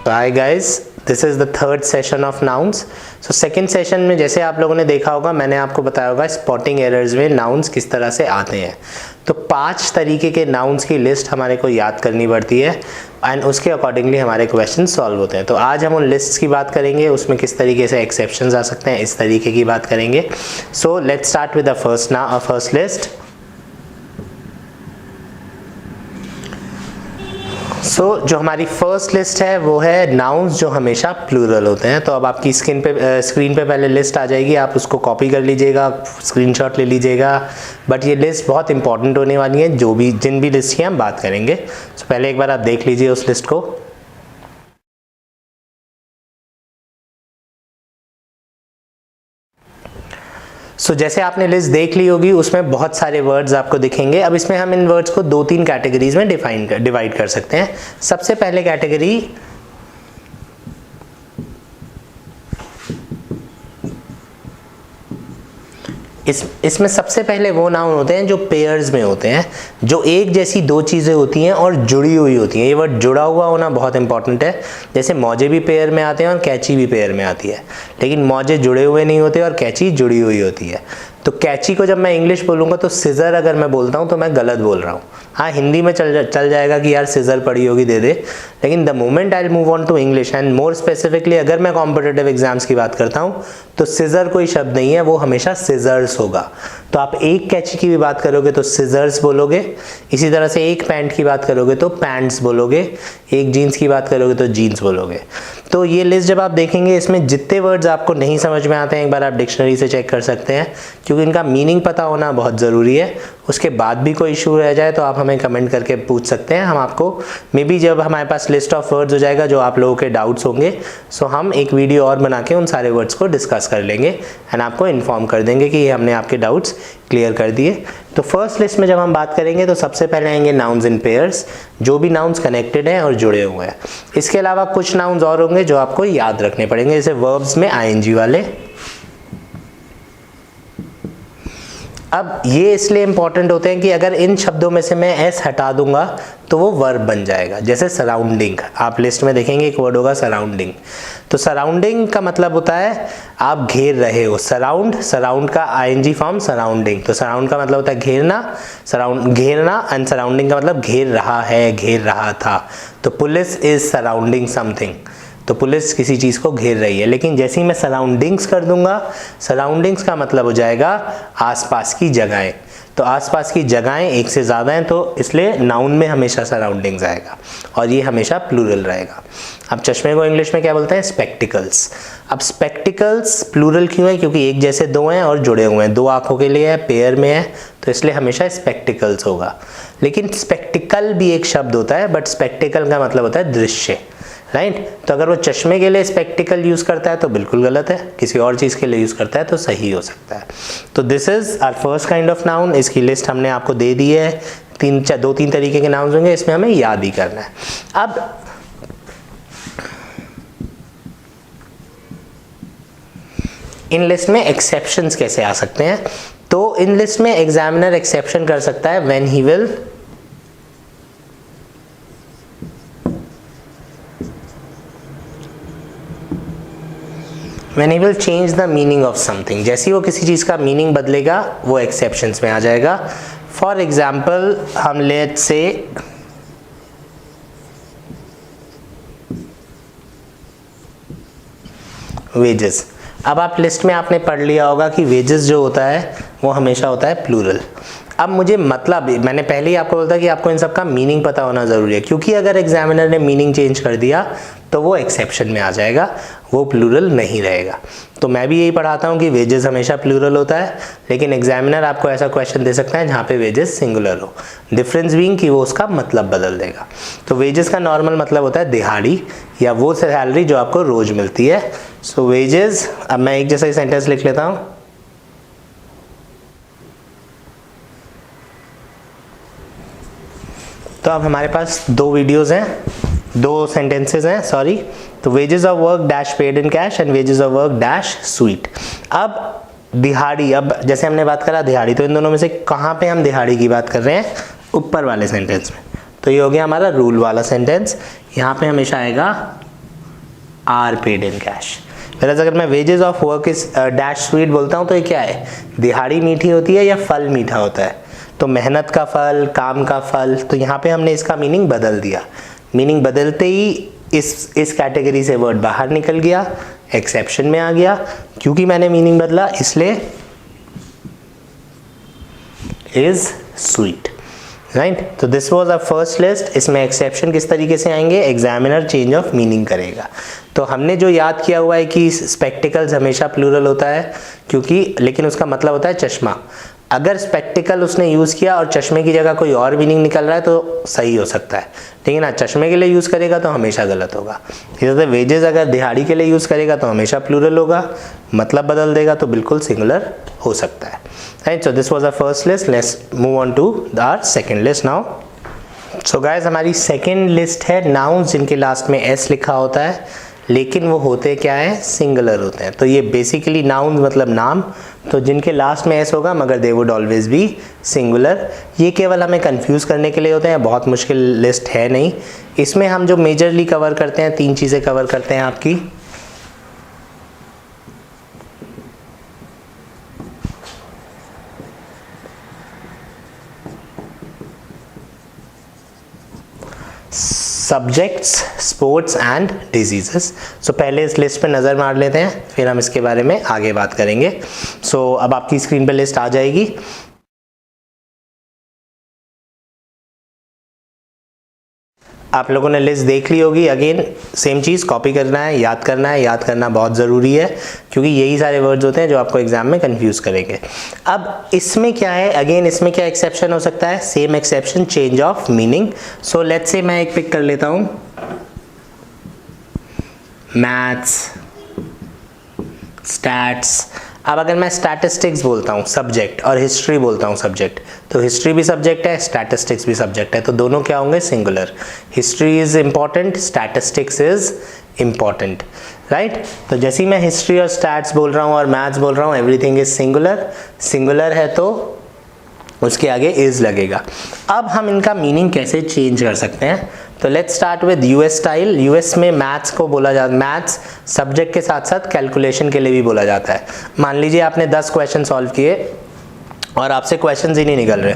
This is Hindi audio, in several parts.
Hi guys, this is the third session of nouns. So second session में जैसे आप लोगों ने देखा होगा, मैंने आपको बताया होगा स्पॉटिंग एरर्स में नाउन्स किस तरह से आते हैं। तो 5 तरीके के नाउन्स की लिस्ट हमारे को याद करनी पड़ती है एंड उसके अकॉर्डिंगली हमारे क्वेश्चन सॉल्व होते हैं। तो आज हम उन लिस्ट्स की बात करेंगे, उसमें किस तरीके से एक्सेप्शंस आ सकते हैं, इस तरीके की बात करेंगे। So let's start with the first list. जो हमारी फर्स्ट लिस्ट है वो है नाउन्स जो हमेशा प्लूरल होते हैं। तो अब आपकी स्क्रीन पे पहले लिस्ट आ जाएगी, आप उसको कॉपी कर लीजिएगा, स्क्रीनशॉट ले लीजिएगा। बट ये लिस्ट बहुत इंपॉर्टेंट होने वाली है, जिन भी लिस्ट की हम बात करेंगे। पहले एक बार आप देख लीजिए उस लिस्ट को। जैसे आपने लिस्ट देख ली होगी, उसमें बहुत सारे वर्ड्स आपको दिखेंगे। अब इसमें हम इन वर्ड्स को 2-3 कैटेगरीज में डिवाइड कर सकते हैं। सबसे पहले कैटेगरी इसमें सबसे पहले वो नाउन होते हैं जो पेयर्स में होते हैं, जो एक जैसी दो चीज़ें होती हैं और जुड़ी हुई होती हैं। ये वर्ड जुड़ा हुआ होना बहुत इंपॉर्टेंट है। जैसे मौजे भी पेयर में आते हैं और कैची भी पेयर में आती है, लेकिन मौजे जुड़े हुए नहीं होते और कैची जुड़ी हुई होती है। तो कैची को जब मैं इंग्लिश बोलूँगा तो सिजर अगर मैं बोलता हूँ तो मैं गलत बोल रहा हूँ। हाँ, हिंदी में चल जाएगा कि यार सिजर पड़ी होगी दे दे, लेकिन the moment I move on to English and more specifically अगर मैं कॉम्पिटिटिव एग्जाम्स की बात करता हूँ तो सिजर कोई शब्द नहीं है, वो हमेशा सिजर्स होगा। तो आप एक कैची की भी बात करोगे तो सिजर्स बोलोगे, इसी तरह से एक पैंट की बात करोगे तो पैंट्स बोलोगे, एक जीन्स की बात करोगे तो जीन्स बोलोगे। तो ये लिस्ट जब आप देखेंगे, इसमें जितने वर्ड्स आपको नहीं समझ में आते हैं एक बार आप डिक्शनरी से चेक कर सकते हैं, क्योंकि इनका मीनिंग पता होना बहुत ज़रूरी है। उसके बाद भी कोई इशू रह जाए तो आप हमें कमेंट करके पूछ सकते हैं। हम आपको मे बी जब हमारे पास लिस्ट ऑफ वर्ड्स हो जाएगा जो आप लोगों के डाउट्स होंगे, सो हम एक वीडियो और बना के उन सारे वर्ड्स को डिस्कस कर लेंगे एंड आपको इन्फॉर्म कर देंगे कि हमने आपके डाउट्स क्लियर कर दिए। तो फर्स्ट लिस्ट में जब हम बात करेंगे तो सबसे पहले आएंगे नाउन्स इन पेयर्स, जो भी नाउन्स कनेक्टेड हैं और जुड़े हुए हैं। इसके अलावा कुछ नाउन्स और होंगे जो आपको याद रखने पड़ेंगे, जैसे वर्ब्स में आईएनजी वाले। अब ये इसलिए इंपॉर्टेंट होते हैं कि अगर इन शब्दों में से मैं एस हटा दूंगा तो वो वर्ब बन जाएगा। जैसे सराउंडिंग, आप लिस्ट में देखेंगे एक वर्ड होगा सराउंडिंग। तो सराउंडिंग का मतलब होता है आप घेर रहे हो। सराउंड का आईएनजी फॉर्म सराउंडिंग। तो सराउंड का मतलब होता है घेरना, घेरना, एंड सराउंडिंग का मतलब घेर रहा है, घेर रहा था। तो पुलिस इज सराउंडिंग समथिंग, तो पुलिस किसी चीज़ को घेर रही है। लेकिन जैसे ही मैं सराउंडिंग्स कर दूंगा, सराउंडिंग्स का मतलब हो जाएगा आसपास की जगहें। तो आसपास की जगहें एक से ज़्यादा हैं, तो इसलिए नाउन में हमेशा सराउंडिंग्स आएगा और ये हमेशा प्लूरल रहेगा। अब चश्मे को इंग्लिश में क्या बोलते हैं? स्पेक्टिकल्स। अब स्पेक्टिकल्स प्लूरल क्यों है? क्योंकि एक जैसे दो हैं और जुड़े हुए हैं, दो आँखों के लिए है, पेयर में है, तो इसलिए हमेशा स्पेक्टिकल्स होगा। लेकिन स्पेक्टिकल भी एक शब्द होता है, बट स्पेक्टिकल का मतलब होता है दृश्य, राइट। तो अगर वो चश्मे के लिए स्पेक्टिकल यूज करता है तो बिल्कुल गलत है, किसी और चीज के लिए यूज करता है तो सही हो सकता है। तो this is our first kind of noun. इसकी लिस्ट हमने आपको दे दी है। 2-3 तरीके के नाउन होंगे, इसमें हमें याद ही करना है। अब इन लिस्ट में एक्सेप्शंस कैसे आ सकते हैं? तो इन लिस्ट में एग्जामिनर एक्सेप्शन कर सकता है when he will change the meaning of something। जैसे ही वो किसी चीज़ का मीनिंग बदलेगा वो एक्सेप्शंस में आ जाएगा। फॉर एग्जाम्पल हम लेट्स से वेजेस। अब आप लिस्ट में आपने पढ़ लिया होगा कि वेजेस जो होता है वो हमेशा होता है प्लूरल। अब मुझे मतलब, मैंने पहले ही आपको बोला कि आपको इन सब का मीनिंग पता होना ज़रूरी है, क्योंकि अगर एग्जामिनर ने मीनिंग चेंज कर दिया तो वो एक्सेप्शन में आ जाएगा, वो प्लूरल नहीं रहेगा। तो मैं भी यही पढ़ाता हूँ कि वेजेस हमेशा प्लूरल होता है, लेकिन एग्जामिनर आपको ऐसा क्वेश्चन दे सकता है जहाँ पे वेजेस सिंगुलर हो। डिफरेंस बीइंग कि वो उसका मतलब बदल देगा। तो वेजेस का नॉर्मल मतलब होता है दिहाड़ी या वो सैलरी जो आपको रोज मिलती है। सो वेजेस। अब मैं एक जैसा ही सेंटेंस लिख लेता हूँ। तो अब हमारे पास 2 वीडियोस हैं, 2 सेंटेंसेस हैं, सॉरी। तो wages of work dash paid in cash and wages of work dash sweet. अब दिहाड़ी, अब जैसे हमने बात करा दिहाड़ी, तो इन दोनों में से कहाँ पे हम दिहाड़ी की बात कर रहे हैं? ऊपर वाले सेंटेंस में। तो ये हो गया हमारा रूल वाला सेंटेंस। यहाँ पे हमेशा आएगा आर पेड इन कैश। फिर अगर मैं wages of work is dash sweet बोलता हूँ तो ये क्या है, दिहाड़ी मीठी होती है या फल मीठा होता है, तो मेहनत का फल, काम का फल। तो यहाँ पे हमने इसका मीनिंग बदल दिया, मीनिंग बदलते ही इस कैटेगरी से वर्ड बाहर निकल गया, एक्सेप्शन में आ गया। क्योंकि मैंने मीनिंग बदला इसलिए इज स्वीट, राइट। तो this was our first list. इसमें एक्सेप्शन किस तरीके से आएंगे, एग्जामिनर चेंज ऑफ मीनिंग करेगा। तो हमने जो याद किया हुआ है कि स्पेक्टिकल्स हमेशा प्लूरल होता है, क्योंकि लेकिन उसका मतलब होता है चश्मा। अगर स्पेक्टिकल उसने यूज़ किया और चश्मे की जगह कोई और मीनिंग निकल रहा है तो सही हो सकता है, ठीक है ना। चश्मे के लिए यूज़ करेगा तो हमेशा गलत होगा। इसी तरह वेजेस अगर दिहाड़ी के लिए यूज़ करेगा तो हमेशा प्लूरल होगा, मतलब बदल देगा तो बिल्कुल सिंगुलर हो सकता है, right. So this was our first list. Let's move on to our second list now. So guys, हमारी सेकंड लिस्ट है नाउन्स जिनके लास्ट में एस लिखा होता है, लेकिन वो होते क्या है, सिंगुलर होते हैं। तो ये बेसिकली नाउन मतलब नाम, तो जिनके लास्ट में एस होगा मगर they would always be singular. ये केवल हमें कंफ्यूज करने के लिए होते हैं, बहुत मुश्किल लिस्ट है नहीं। इसमें हम जो मेजरली कवर करते हैं, 3 चीज़ें कवर करते हैं आपकी। Subjects, sports and diseases. So पहले इस लिस्ट पे नज़र मार लेते हैं, फिर हम इसके बारे में आगे बात करेंगे। सो अब आपकी स्क्रीन पे लिस्ट आ जाएगी। आप लोगों ने लिस्ट देख ली होगी। अगेन सेम चीज़, कॉपी करना है, याद करना है। याद करना बहुत ज़रूरी है क्योंकि यही सारे वर्ड्स होते हैं जो आपको एग्जाम में कंफ्यूज करेंगे। अब इसमें क्या है, अगेन इसमें क्या एक्सेप्शन हो सकता है, same exception, change of meaning. So let's say मैं एक पिक कर लेता हूँ, मैथ्स, स्टैट्स। अब अगर मैं स्टैटिस्टिक्स बोलता हूँ सब्जेक्ट और हिस्ट्री बोलता हूँ सब्जेक्ट, तो हिस्ट्री भी सब्जेक्ट है, स्टैटिस्टिक्स भी सब्जेक्ट है, तो दोनों क्या होंगे, singular. History is important, statistics is important, right. तो जैसे ही मैं हिस्ट्री और स्टैट्स बोल रहा हूँ और मैथ्स बोल रहा हूँ, एवरीथिंग इज सिंगुलर। सिंगुलर है तो उसके आगे इज लगेगा। अब हम इनका मीनिंग कैसे चेंज कर सकते हैं, तो let's start with US style. US में मैथ्स को बोला जाता है, मैथ्स सब्जेक्ट के साथ साथ कैलकुलेशन के लिए भी बोला जाता है। मान लीजिए आपने 10 क्वेश्चन सॉल्व किए और आपसे क्वेश्चंस ही नहीं निकल रहे,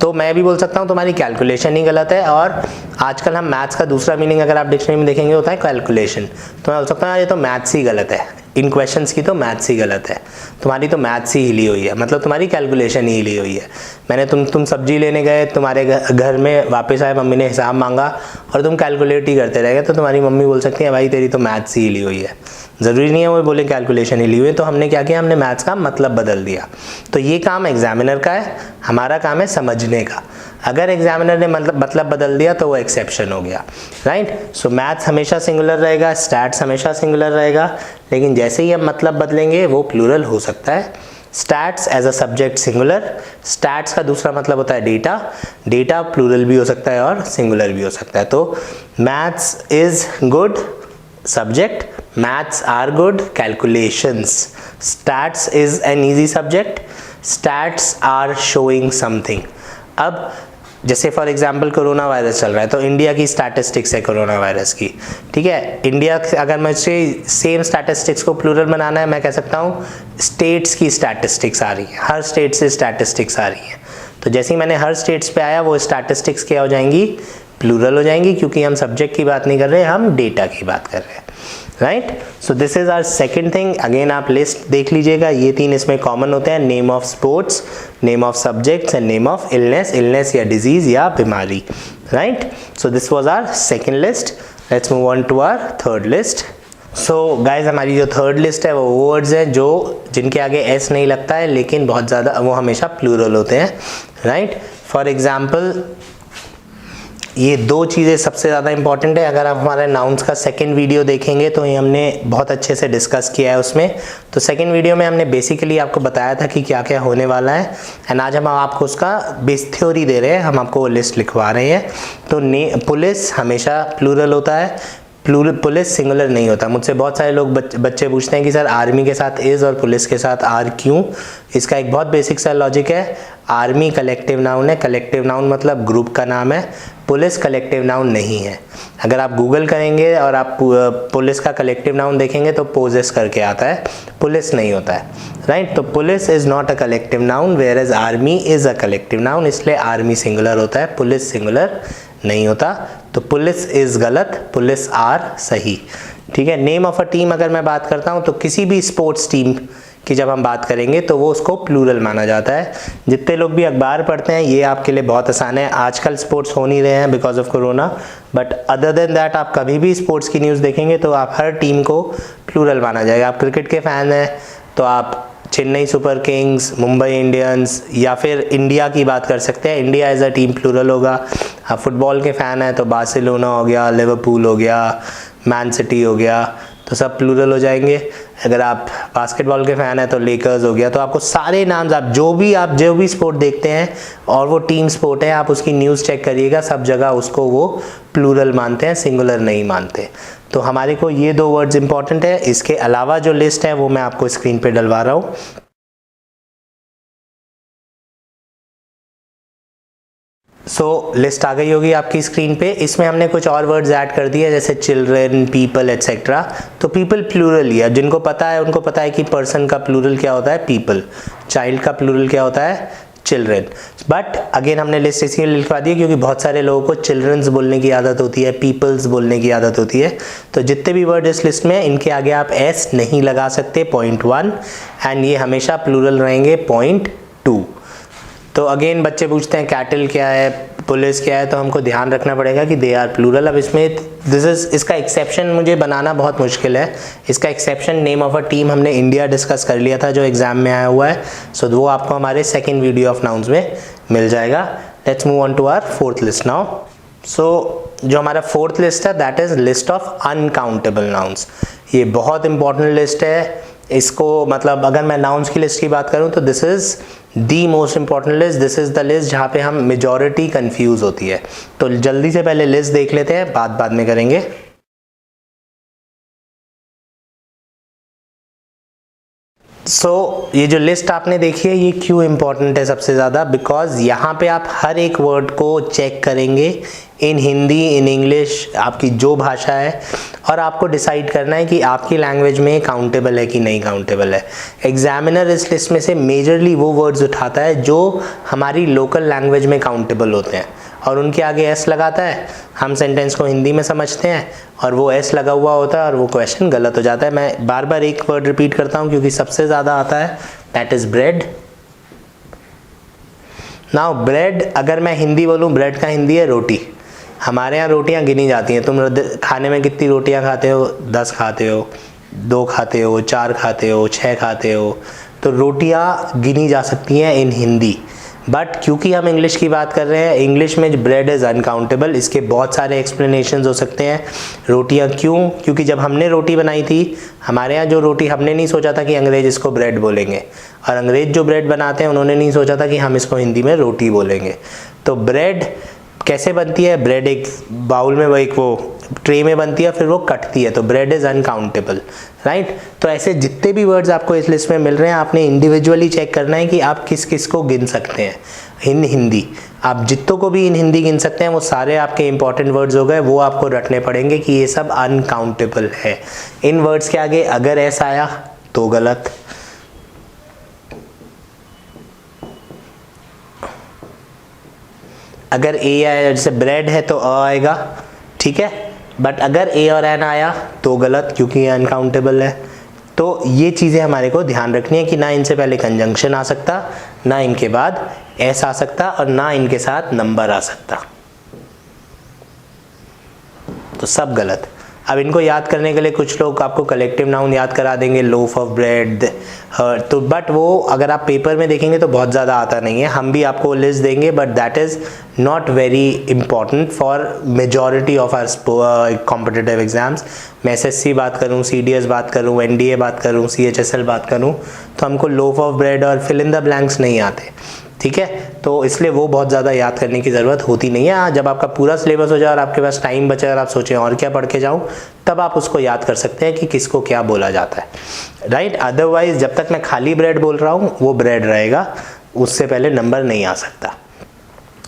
तो मैं भी बोल सकता हूँ तुम्हारी कैलकुलेशन ही गलत है। और आजकल हम मैथ्स का दूसरा मीनिंग अगर आप डिक्शनरी में देखेंगे होता है कैलकुलेशन, तो मैं बोल सकता हूँ ये तो मैथ्स ही गलत है, इन क्वेश्चंस की तो मैथ्स ही गलत है, तुम्हारी तो मैथ्स ही हिली हुई है, मतलब तुम्हारी कैलकुलेशन ही हिली हुई है। मैंने तुम सब्जी लेने गए, तुम्हारे घर में वापस आए, मम्मी ने हिसाब मांगा और तुम कैलकुलेट ही करते रह गए, तो तुम्हारी मम्मी बोल सकती है भाई तेरी तो मैथ्स ही हिली हुई है। ज़रूरी नहीं है वो बोले कैलकुलेशन हिली हुई है। तो हमने क्या किया, हमने मैथ्स का मतलब बदल दिया। तो ये काम एग्जामिनर का है, हमारा काम है समझने का। अगर एग्जामिनर ने मतलब बदल दिया तो वो एक्सेप्शन हो गया, राइट। सो मैथ्स हमेशा सिंगुलर रहेगा, स्टैट्स हमेशा सिंगुलर रहेगा, लेकिन जैसे ही हम मतलब बदलेंगे वो प्लूरल हो सकता है। Stats as a subject singular, stats का दूसरा मतलब होता है डेटा, डेटा प्लूरल भी हो सकता है और सिंगुलर भी हो सकता है। तो maths is good subject, maths are good, calculations, stats is an easy subject, stats are showing something। अब जैसे फॉर एग्जांपल कोरोना वायरस चल रहा है, तो इंडिया की स्टैटिस्टिक्स है कोरोना वायरस की, ठीक है। इंडिया अगर मुझे सेम स्टैटिस्टिक्स को प्लूरल बनाना है, मैं कह सकता हूँ स्टेट्स की स्टैटिस्टिक्स आ रही है, हर स्टेट से स्टैटिस्टिक्स आ रही है। तो जैसे ही मैंने हर स्टेट्स पे आया, वो स्टैटिस्टिक्स क्या हो जाएंगी, प्लूरल हो जाएंगी, क्योंकि हम सब्जेक्ट की बात नहीं कर रहे, हम डेटा की बात कर रहे हैं, right. So this is our second thing. Again आप लिस्ट देख लीजिएगा, ये 3 इसमें कॉमन होते हैं, name of sports, name of subjects and name of illness, illness या डिजीज या बीमारी, right. So this was our second list. Let's move on to our third list. So guys, हमारी जो थर्ड लिस्ट है वो वर्ड्स हैं जो जिनके आगे एस नहीं लगता है, लेकिन बहुत ज़्यादा वो हमेशा प्लूरल होते हैं, राइट। फॉर एग्जाम्पल ये 2 चीज़ें सबसे ज़्यादा इंपॉर्टेंट है। अगर आप हमारे नाउन्स का सेकंड वीडियो देखेंगे तो ये हमने बहुत अच्छे से डिस्कस किया है उसमें। तो सेकंड वीडियो में हमने बेसिकली आपको बताया था कि क्या क्या होने वाला है, एंड आज हम आपको उसका बेस थ्योरी दे रहे हैं, हम आपको वो लिस्ट लिखवा रहे हैं। तो पुलिस हमेशा प्लूरल होता है, पुलिस सिंगुलर नहीं होता। मुझसे बहुत सारे लोग बच्चे पूछते हैं कि सर आर्मी के साथ इज और पुलिस के साथ आर क्यों। इसका एक बहुत बेसिक सा लॉजिक है। आर्मी कलेक्टिव नाउन है, कलेक्टिव नाउन मतलब ग्रुप का नाम है, पुलिस कलेक्टिव नाउन नहीं है। अगर आप गूगल करेंगे और आप पुलिस का कलेक्टिव नाउन देखेंगे तो पोजेस करके आता है, पुलिस नहीं होता है, राइट। तो police is not a collective noun where as army is a collective noun, इसलिए आर्मी सिंगुलर होता है, पुलिस सिंगुलर नहीं होता। तो पुलिस इज गलत, पुलिस आर सही, ठीक है। नेम ऑफ अ टीम अगर मैं बात करता हूँ तो किसी भी स्पोर्ट्स टीम की जब हम बात करेंगे तो वो उसको प्लूरल माना जाता है। जितने लोग भी अखबार पढ़ते हैं ये आपके लिए बहुत आसान है। आजकल स्पोर्ट्स हो नहीं रहे हैं because of corona, but other than that आप कभी भी स्पोर्ट्स की न्यूज़ देखेंगे तो आप हर टीम को प्लूरल माना जाएगा। आप क्रिकेट के फैन हैं तो आप Chennai Super Kings, Mumbai Indians या फिर इंडिया की बात कर सकते हैं, India as a team plural होगा। आप फुटबॉल के फ़ैन हैं तो बार्सिलोना हो गया, लिवरपूल हो गया, मैन सिटी हो गया, तो सब प्लूरल हो जाएंगे। अगर आप बास्केटबॉल के फ़ैन हैं तो लेकर्स हो गया। तो आपको सारे नाम, आप जो भी स्पोर्ट देखते हैं और वो टीम स्पोर्ट है, आप उसकी न्यूज़ चेक करिएगा, सब जगह उसको वो प्लूरल मानते हैं, सिंगुलर नहीं मानते। तो हमारे को ये 2 वर्ड्स इंपॉर्टेंट है। इसके अलावा जो लिस्ट है वो मैं आपको स्क्रीन पे डलवा रहा हूँ। लिस्ट आ गई होगी आपकी स्क्रीन पे। इसमें हमने कुछ और वर्ड्स ऐड कर दिए जैसे चिल्ड्रन, पीपल एटसेट्रा। तो पीपल प्लूरल ही है, जिनको पता है उनको पता है कि पर्सन का प्लूरल क्या होता है, पीपल। चाइल्ड का प्लूरल क्या होता है, चिल्ड्रन। बट अगेन हमने लिस्ट इसलिए लिखवा दी क्योंकि बहुत सारे लोगों को चिल्ड्रंस बोलने की आदत होती है, पीपल्स बोलने की आदत होती है। तो जितने भी वर्ड इस लिस्ट में, इनके आगे आप एस नहीं लगा सकते, पॉइंट 1, एंड ये हमेशा प्लूरल रहेंगे, पॉइंट 2। तो अगेन बच्चे पूछते हैं कैटल क्या है, पुलिस क्या है, तो हमको ध्यान रखना पड़ेगा कि दे आर प्लूरल। अब इसमें इसका एक्सेप्शन मुझे बनाना बहुत मुश्किल है। इसका exception name of a team हमने इंडिया डिस्कस कर लिया था जो एग्जाम में आया हुआ है। सो वो आपको हमारे सेकेंड वीडियो ऑफ नाउन्स में मिल जाएगा। Let's move on to our 4th list now. जो हमारा 4th लिस्ट है that is list of uncountable nouns. ये बहुत इंपॉर्टेंट लिस्ट है। इसको मतलब अगर मैं नाउन्स की लिस्ट की बात करूं तो this is the most important list. This is the list जहां पे हम मेजॉरिटी कंफ्यूज होती है। तो जल्दी से पहले लिस्ट देख लेते हैं, बाद में करेंगे। ये जो लिस्ट आपने देखी है ये क्यों इंपॉर्टेंट है सबसे ज़्यादा, बिकॉज यहाँ पे आप हर एक वर्ड को चेक करेंगे इन हिंदी, इन इंग्लिश, आपकी जो भाषा है, और आपको डिसाइड करना है कि आपकी लैंग्वेज में काउंटेबल है कि नहीं काउंटेबल है। एग्जामिनर इस लिस्ट में से मेजरली वो वर्ड्स उठाता है जो हमारी लोकल लैंग्वेज में काउंटेबल होते हैं और उनके आगे एस लगाता है। हम सेंटेंस को हिंदी में समझते हैं और वो एस लगा हुआ होता है और वो क्वेश्चन गलत हो जाता है। मैं बार बार एक वर्ड रिपीट करता हूँ क्योंकि सबसे ज़्यादा आता है, that is bread. Now bread, अगर मैं हिंदी बोलूँ, ब्रेड का हिंदी है रोटी। हमारे यहाँ रोटियाँ गिनी जाती हैं। तुम खाने में कितनी रोटियाँ खाते हो? 10 खाते हो, 2 खाते हो, 4 खाते हो, 6 खाते हो। तो रोटियाँ गिनी जा सकती हैं इन हिंदी। बट क्योंकि हम इंग्लिश की बात कर रहे हैं, इंग्लिश में ब्रेड इज़ अनकाउंटेबल। इसके बहुत सारे एक्सप्लेनेशंस हो सकते हैं। रोटियां क्यों? क्योंकि जब हमने रोटी बनाई थी, हमारे यहाँ जो रोटी, हमने नहीं सोचा था कि अंग्रेज इसको ब्रेड बोलेंगे, और अंग्रेज जो ब्रेड बनाते हैं उन्होंने नहीं सोचा था कि हम इसको हिंदी में रोटी बोलेंगे। तो ब्रेड कैसे बनती है? ब्रेड एक बाउल में, वो एक वो ट्रे में बनती है, फिर वो कटती है, तो ब्रेड इज़ अनकाउंटेबल, राइट। तो ऐसे जितने भी वर्ड्स आपको इस लिस्ट में मिल रहे हैं, आपने इंडिविजुअली चेक करना है कि आप किस किस को गिन सकते हैं इन हिंदी। आप जितनों को भी इन हिंदी गिन सकते हैं वो सारे आपके इंपॉर्टेंट वर्ड्स हो गए, वो आपको रटने पड़ेंगे कि ये सब अनकाउंटेबल है। इन वर्ड्स के आगे अगर एस आया तो गलत, अगर ए आया, जैसे ब्रेड है तो अ आएगा, ठीक है। बट अगर ए और एन आया तो गलत, क्योंकि ये अनकाउंटेबल है। तो ये चीज़ें हमारे को ध्यान रखनी है कि ना इनसे पहले कंजंक्शन आ सकता, ना इनके बाद एस आ सकता, और ना इनके साथ नंबर आ सकता, तो सब गलत। अब इनको याद करने के लिए कुछ लोग आपको कलेक्टिव नाउन याद करा देंगे, लोफ ऑफ ब्रेड, तो बट वो अगर आप पेपर में देखेंगे तो बहुत ज़्यादा आता नहीं है। हम भी आपको लिस्ट देंगे, but that is not very important for majority of our competitive exams. मैं एसएससी बात करूँ, सीडीएस बात करूँ, एनडीए बात करूँ, सीएचएसएल बात करूँ, तो हमको लोफ ऑफ ब्रेड और फिल इन द ब्लैंक्स नहीं आते, ठीक है। तो इसलिए वो बहुत ज़्यादा याद करने की ज़रूरत होती नहीं है। हाँ, जब आपका पूरा सिलेबस हो जाए और आपके पास टाइम बचे और आप सोचें और क्या पढ़ के जाऊँ, तब आप उसको याद कर सकते हैं कि किसको क्या बोला जाता है, राइट। अदरवाइज जब तक मैं खाली ब्रेड बोल रहा हूँ वो ब्रेड रहेगा, उससे पहले नंबर नहीं आ सकता।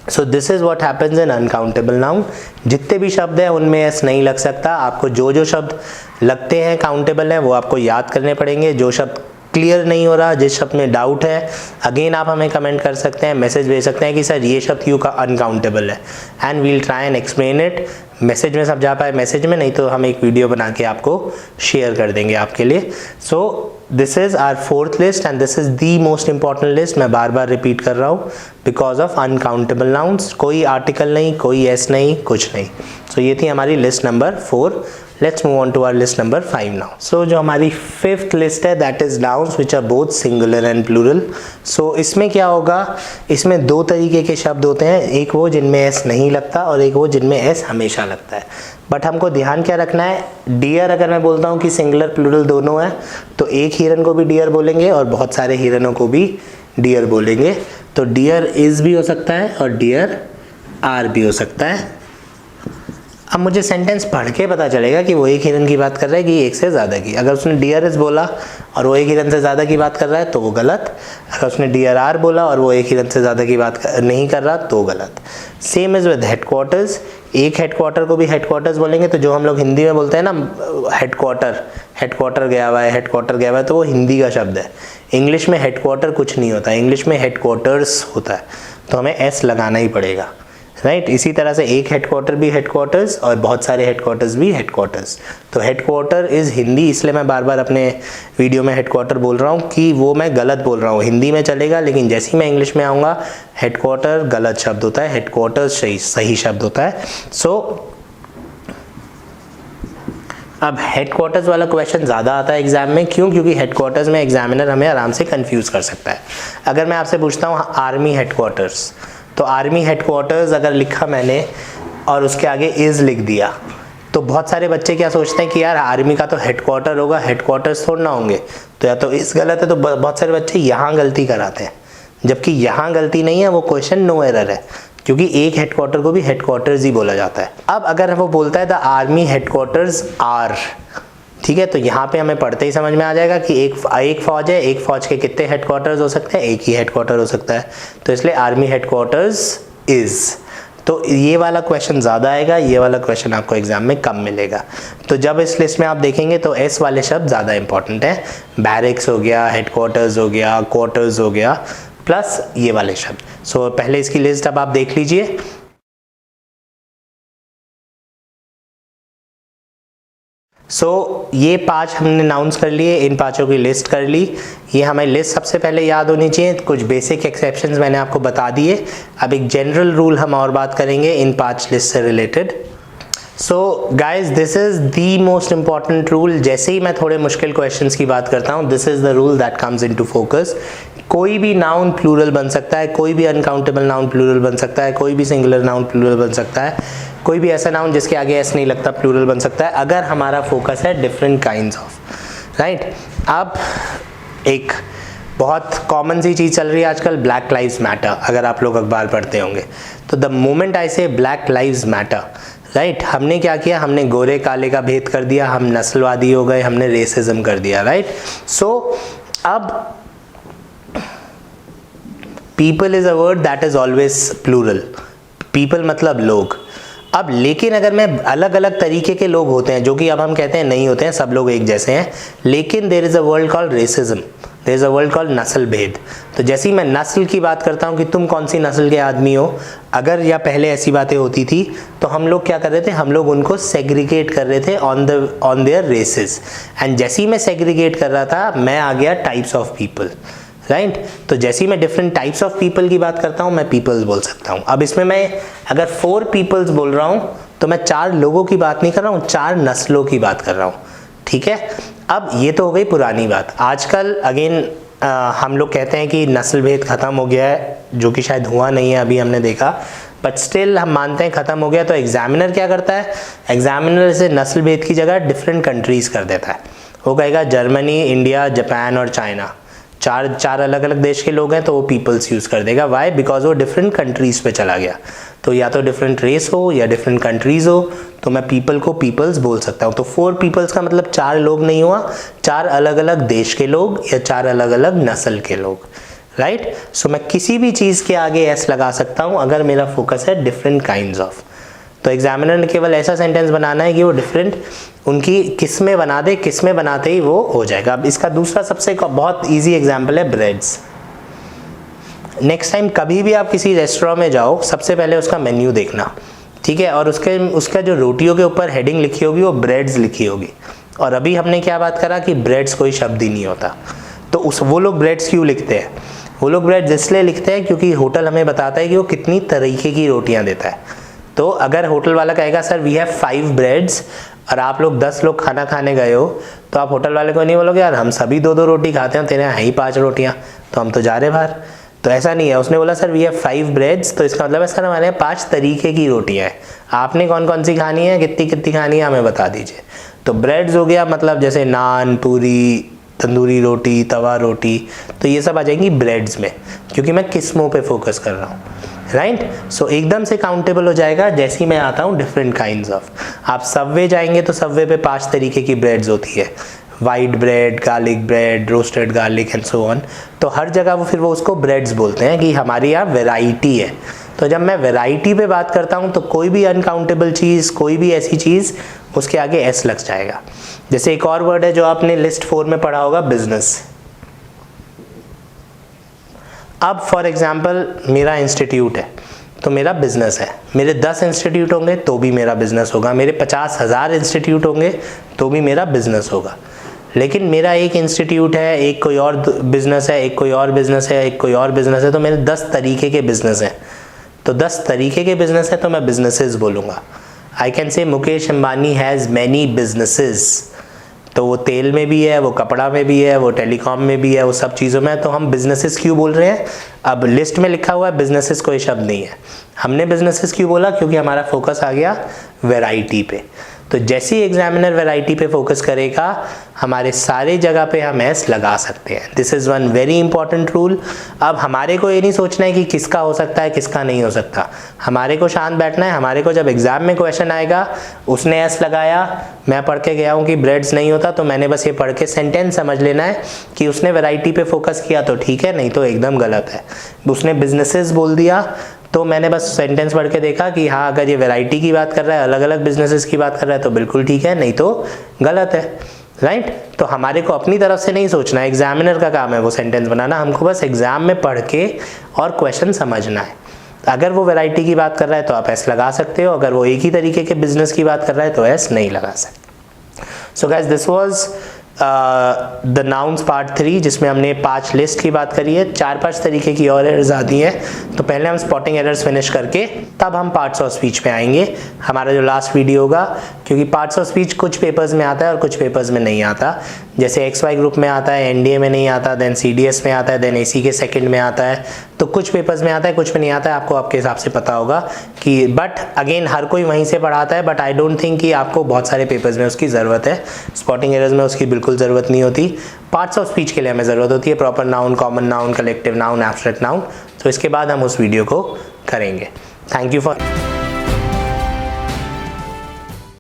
So this is what happens in uncountable noun. जितने भी शब्द हैं उनमें एस नहीं लग सकता। आपको जो जो शब्द लगते हैं काउंटेबल हैं वो आपको याद करने पड़ेंगे। जो शब्द क्लियर नहीं हो रहा, जिस शब्द में डाउट है, अगेन आप हमें कमेंट कर सकते हैं, मैसेज भेज सकते हैं कि सर ये शब्द क्यों का अनकाउंटेबल है, and we'll try and explain it. Message में समझा पाए मैसेज में, नहीं तो हम एक वीडियो बना के आपको शेयर कर देंगे आपके लिए। So this is our fourth list and this is the most important list. मैं बार बार रिपीट कर रहा हूँ, बिकॉज ऑफ अनकाउंटेबल नाउन्स। कोई आर्टिकल नहीं, कोई एस नहीं, कुछ नहीं। सो ये थी हमारी list number 4। Let's move on to our list number 5 now. So जो हमारी फिफ्थ लिस्ट है that is nouns which are both singular and plural. So इसमें क्या होगा, इसमें दो तरीके के शब्द होते हैं, एक वो जिनमें एस नहीं लगता और एक वो जिनमें एस हमेशा लगता है। बट हमको ध्यान क्या रखना है, डियर अगर मैं बोलता हूँ कि सिंगुलर प्लूरल दोनों है, तो एक हिरन को भी डियर बोलेंगे और बहुत सारे हिरनों को भी डियर बोलेंगे। तो डियर इज भी हो सकता है और डियर आर भी हो सकता है। अब मुझे सेंटेंस पढ़ के पता चलेगा कि वो एक हिरन की बात कर रहा है कि एक से ज़्यादा की। अगर उसने डियर इज बोला और वो एक हिरन से ज़्यादा की बात कर रहा है तो वो गलत। अगर उसने डियर आर बोला और वो एक हिरन से ज़्यादा की बात नहीं कर रहा तो गलत। Same is with headquarters. एक हेडक्वार्टर को भी हेडक्वार्टर्स बोलेंगे, तो जो हम लोग हिंदी में बोलते हैं ना हेडक्वार्टर गया हुआ है, हेडक्वार्टर गया हुआ है, तो वो हिंदी का शब्द है। इंग्लिश में हेडक्वार्टर कुछ नहीं होता, इंग्लिश में हेडक्वार्टर्स होता है, तो हमें एस लगाना ही पड़ेगा, राइट। इसी तरह से एक हेडक्वार्टर भी हेडक्वार्टर्स और बहुत सारे हेडक्वार्टर्स भी हेडक्वार्टर्स। तो हेडक्वार्टर इज़ हिंदी, इसलिए मैं बार बार अपने वीडियो में हेडक्वार्टर बोल रहा हूँ कि वो मैं गलत बोल रहा हूँ। हिंदी में चलेगा, लेकिन जैसे ही मैं इंग्लिश में आऊँगा हेडक्वार्टर गलत शब्द होता है, हेडक्वार्टर्स सही शब्द होता है। सो अब हेडक्वार्टर्स वाला क्वेश्चन ज़्यादा आता है एग्जाम में, क्यों? क्योंकि हेडक्वार्टर्स में एग्जामिनर हमें आराम से कंफ्यूज कर सकता है। अगर मैं आपसे पूछता हूँ आर्मी हेडक्वार्टर्स, तो आर्मी हेडक्वार्टर्स अगर लिखा मैंने और उसके आगे इज़ लिख दिया, तो बहुत सारे बच्चे क्या सोचते हैं कि यार आर्मी का तो हेडक्वार्टर होगा, हेडक्वार्टर्स थोड़ा ना होंगे, तो या तो इस गलत है, तो बहुत सारे बच्चे यहाँ गलती कराते हैं, जबकि यहाँ गलती नहीं है, वो क्वेश्चन नो एरर है, क्योंकि एक हेडक्वार्टर को भी हेडक्वार्टर्स ही बोला जाता है। अब अगर वो बोलता है द आर्मी हेडक्वार्टर्स आर, ठीक है, तो यहाँ पे हमें पढ़ते ही समझ में आ जाएगा कि एक फौज है, एक फौज के कितने हेडक्वार्टर्स हो सकते हैं, एक ही हेडक्वार्टर हो सकता है, तो इसलिए आर्मी हेडक्वार्टर्स इज। तो ये वाला क्वेश्चन ज़्यादा आएगा, ये वाला क्वेश्चन आपको एग्जाम में कम मिलेगा। तो जब इस लिस्ट में आप देखेंगे तो एस वाले शब्द ज़्यादा इंपॉर्टेंट है। बैरिक्स हो गया, हेडक्वार्टर्स हो गया, क्वार्टर्स हो गया, प्लस ये वाले शब्द। सो पहले इसकी लिस्ट अब आप देख लीजिए। ये 5 हमने नाउंस कर लिए, इन 5 की लिस्ट कर ली। ये हमें लिस्ट सबसे पहले याद होनी चाहिए। कुछ बेसिक एक्सेप्शंस मैंने आपको बता दिए। अब एक जनरल रूल हम और बात करेंगे इन 5 लिस्ट से related. So guys this is the most important rule. जैसे ही मैं थोड़े मुश्किल क्वेश्चंस की बात करता हूँ, this is the rule that comes into focus. कोई भी नाउन प्लूरल बन सकता है, कोई भी अनकाउंटेबल नाउन प्लूरल बन सकता है, कोई भी सिंगुलर नाउन प्लूरल बन सकता है, कोई भी ऐसा नाउन जिसके आगे एस नहीं लगता प्लूरल बन सकता है, अगर हमारा फोकस है डिफरेंट काइंड्स ऑफ, राइट। अब एक बहुत कॉमन सी चीज़ चल रही है आजकल, ब्लैक लाइव्स मैटर। अगर आप लोग अखबार पढ़ते होंगे तो द मोमेंट आई से ब्लैक लाइव्स मैटर, राइट, हमने क्या किया, हमने गोरे काले का भेद कर दिया, हम नस्लवादी हो गए, हमने रेसिज्म कर दिया, राइट। सो अब people is a word that is always plural. People मतलब लोग। अब लेकिन अगर मैं अलग अलग तरीके के लोग होते हैं, जो कि अब हम कहते हैं नहीं होते हैं, सब लोग एक जैसे हैं, लेकिन there is a word called racism, there is a word called नस्ल भेद। तो जैसे ही मैं नस्ल की बात करता हूँ कि तुम कौन सी नस्ल के आदमी हो, अगर या पहले ऐसी बातें होती थी तो हम लोग क्या कर रहे थे, हम लोग उनको सेग्रीगेट कर रहे थे ऑन देयर रेसेस। एंड जैसे ही मैं सेग्रीगेट कर रहा था, मैं आ गया टाइप्स ऑफ पीपल, राइट। तो जैसे ही मैं डिफरेंट टाइप्स ऑफ पीपल की बात करता हूँ, मैं पीपल्स बोल सकता हूँ। अब इसमें मैं अगर 4 पीपल्स बोल रहा हूँ तो मैं 4 लोगों की बात नहीं कर रहा हूँ, 4 नस्लों की बात कर रहा हूँ, ठीक है। अब ये तो हो गई पुरानी बात। आजकल अगेन हम लोग कहते हैं कि नस्ल भेद खत्म हो गया है, जो कि शायद हुआ नहीं है, अभी हमने देखा, बट स्टिल हम मानते हैं खत्म हो गया। तो एग्जामिनर क्या करता है, एग्जामिनर से नस्ल भेद की जगह डिफरेंट कंट्रीज कर देता है। वो कहेगा जर्मनी, इंडिया, जापान और चाइना, चार अलग अलग देश के लोग हैं तो वो पीपल्स यूज़ कर देगा। वाई? बिकॉज वो डिफरेंट कंट्रीज़ पे चला गया, तो या तो डिफरेंट रेस हो या डिफरेंट कंट्रीज़ हो, तो मैं पीपल को पीपल्स बोल सकता हूँ। तो 4 पीपल्स का मतलब 4 लोग नहीं हुआ, 4 अलग अलग देश के लोग या 4 अलग अलग नस्ल के लोग, राइट। सो मैं किसी भी चीज़ के आगे एस लगा सकता हूँ अगर मेरा फोकस है डिफरेंट काइंड्स ऑफ। तो एग्जामिनर ने केवल ऐसा सेंटेंस बनाना है कि वो डिफरेंट उनकी किस्में बना दे, किस्में बनाते ही वो हो जाएगा। अब इसका दूसरा सबसे बहुत ईजी एग्जाम्पल है ब्रेड्स। नेक्स्ट टाइम कभी भी आप किसी रेस्टोरेंट में जाओ, सबसे पहले उसका मेन्यू देखना, ठीक है, और उसका जो रोटियों के ऊपर हेडिंग लिखी होगी वो ब्रेड्स लिखी होगी। और अभी हमने क्या बात करा कि ब्रेड्स कोई शब्द ही नहीं होता, तो वो लोग ब्रेड्स क्यों लिखते हैं? वो लोग ब्रेड्स इसलिए लिखते हैं क्योंकि होटल हमें बताता है कि वो कितनी तरीके की रोटियां देता है। तो अगर होटल वाला कहेगा सर वी हैव 5 ब्रेड्स और आप लोग 10 लोग खाना खाने गए हो, तो आप होटल वाले को नहीं बोलोगे यार हम सभी 2-2 रोटी खाते हैं, तेरे यहाँ है ही 5 रोटियाँ, तो हम तो जा रहे बाहर। तो ऐसा नहीं है, उसने बोला सर वी हैव 5 ब्रेड्स, तो इसका मतलब है सर हमारे यहाँ 5 तरीके की रोटियाँ हैं, आपने कौन कौन सी खानी है, कितनी कितनी खानी है, हमें बता दीजिए। तो ब्रेड्स हो गया मतलब जैसे नान, पूरी, तंदूरी रोटी, तवा रोटी, तो ये सब आ जाएंगी ब्रेड्स में, क्योंकि मैं किस्मों पे फोकस कर रहा हूँ, राइट। सो एकदम से काउंटेबल हो जाएगा जैसे ही मैं आता हूँ डिफरेंट काइंड्स ऑफ। आप सबवे जाएंगे तो सबवे पे 5 तरीके की ब्रेड्स होती है, white bread, garlic bread, roasted garlic and so on. तो हर जगह वो उसको ब्रेड्स बोलते हैं कि हमारी यहाँ वैरायटी है। तो जब मैं वैरायटी पे बात करता हूँ तो कोई भी अनकाउंटेबल चीज़, कोई भी ऐसी चीज़, उसके आगे एस लग जाएगा। जैसे एक और वर्ड है जो आपने लिस्ट 4 में पढ़ा होगा, बिजनेस। अब फॉर एग्जाम्पल मेरा इंस्टीट्यूट है तो मेरा बिजनेस है, मेरे 10 इंस्टीट्यूट होंगे तो भी मेरा बिजनेस होगा, मेरे 50,000 इंस्टीट्यूट होंगे तो भी मेरा बिजनेस होगा। लेकिन मेरा एक इंस्टीट्यूट है, एक कोई और बिजनेस है, एक कोई और बिजनेस है, एक कोई और बिजनेस है, तो मेरे 10 तरीके के बिजनेस हैं। तो 10 तरीके के बिजनेस है तो मैं बिजनेसेस बोलूँगा। I can say Mukesh Ambani has many businesses, तो वो तेल में भी है, वो कपड़ा में भी है, वो टेलीकॉम में भी है, वो सब चीज़ों में है। तो हम बिजनेसेस क्यों बोल रहे हैं? अब लिस्ट में लिखा हुआ है बिजनेसेस कोई शब्द नहीं है, हमने बिजनेसेस क्यों बोला? क्योंकि हमारा फोकस आ गया वैरायटी पे। तो जैसे ही एग्जामिनर वैरायटी पे फोकस करेगा हमारे सारे जगह पे हम एस लगा सकते हैं। This is one very important rule. अब हमारे को ये नहीं सोचना है कि किसका हो सकता है किसका नहीं हो सकता, हमारे को शांत बैठना है। हमारे को जब एग्जाम में क्वेश्चन आएगा, उसने एस लगाया, मैं पढ़ के गया हूँ कि ब्रेड्स नहीं होता, तो मैंने बस ये पढ़ के सेंटेंस समझ लेना है कि उसने वैरायटी पे फोकस किया तो ठीक है, नहीं तो एकदम गलत है। उसने बिजनेसेस बोल दिया तो मैंने बस सेंटेंस पढ़ के देखा कि हाँ अगर ये वैरायटी की बात कर रहा है, अलग अलग बिजनेसेस की बात कर रहा है तो बिल्कुल ठीक है, नहीं तो गलत है, राइट। तो हमारे को अपनी तरफ से नहीं सोचना है, एग्जामिनर का काम है वो सेंटेंस बनाना, हमको बस एग्जाम में पढ़ के और क्वेश्चन समझना है। अगर वो वैरायटी की बात कर रहा है तो आप एस लगा सकते हो, अगर वो एक ही तरीके के बिजनेस की बात कर रहा है तो एस नहीं लगा सकते। So guys this was the nouns part 3, जिसमें हमने 5 लिस्ट की बात करी है। 4-5 तरीके की और एरर्स आती हैं, तो पहले हम स्पॉटिंग एरर्स फिनिश करके तब हम पार्ट्स ऑफ स्पीच पे आएंगे, हमारा जो लास्ट वीडियो होगा। क्योंकि पार्ट्स ऑफ स्पीच कुछ पेपर्स में आता है और कुछ पेपर्स में नहीं आता। जैसे XY ग्रुप में आता है, NDA में नहीं आता, देन CDS में आता है, देन AC के सेकंड में आता है। तो कुछ पेपर्स में आता है, कुछ में नहीं आता है, आपको आपके हिसाब से पता होगा कि, बट अगेन हर कोई वहीं से पढ़ाता है, बट आई डोंट थिंक कि आपको बहुत सारे पेपर्स में उसकी ज़रूरत है। स्पॉटिंग एरर्स में उसकी बिल्कुल ज़रूरत नहीं होती। पार्ट्स ऑफ स्पीच के लिए हमें ज़रूरत होती है proper noun, common noun, collective noun, abstract noun. तो इसके बाद हम उस वीडियो को करेंगे। Thank you for